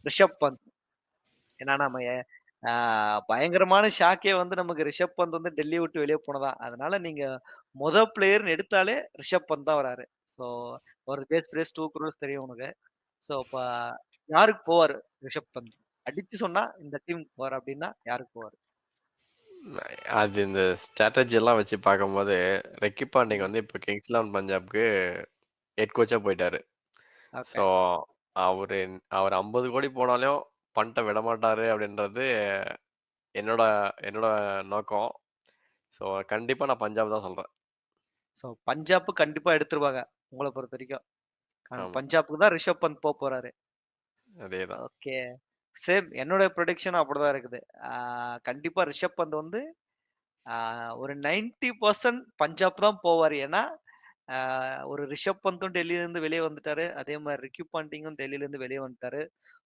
ரிஷப் பந்த். ஏன்னா நம்ம ஆ பயங்கரமான ஷாக்கே வந்து நமக்கு ரிஷப் பந்த் வந்து டெல்லிய விட்டு வெளிய போனதுதான். அதனால நீங்க பிளேயர்ன்னு எடுத்தாலே ரிஷப் பந்த் தான் வராரு. ஸோ ஒரு பேஸ் பிரைஸ் 2 குரோர்ஸ் தெரியும் உனக்கு. ஸோ அப்ப யாருக்கு போவாரு ரிஷப் பந்த்? அடிச்சு சொன்னா இந்த டீமுக்கு போவாரு அப்டின்னா யாருக்கு போவாரு? அது இந்த ஸ்ட்ராட்டஜி எல்லாம் வச்சு பார்க்கும்போது, ரெக்கி பாண்டிங் ம். வந்து இப்ப கிங்ஸ் லெவன் பஞ்சாப்க்கு ஹெட் கோச்சா போயிட்டாரு. ஓகே. ஸோ அவரு அவரு 50,00,00,000 போனாலும் பண்ட்ட விடமாட்டாரு அப்படின்றது என்னோட என்னோட நோக்கம். ஸோ கண்டிப்பா நான் பஞ்சாப் தான் சொல்றேன். ஸோ பஞ்சாப் கண்டிப்பா எடுத்துருவாங்க. உங்கள பொறுத்தவரைக்கும். ஆமா. பஞ்சாப்க்கு தான் ரிஷப் பந்த் போறாரு. அதேதான். ஓகே. சேம் என்னோட ப்ரெடிக்ஷனும் அப்படிதான் இருக்குது. ஆ கண்டிப்பா ரிஷப் பந்த் வந்து ஆ ஒரு 90% பஞ்சாப் தான் போவாரு. ஏன்னா, ஆ ஒரு ரிஷப் பந்தும் டெல்லியிலருந்து வெளிய வந்துட்டாரு. அதே மாரி ரிக்கி பாண்டிங்கும் டெல்லியிலருந்து வெளிய வந்துட்டாரு.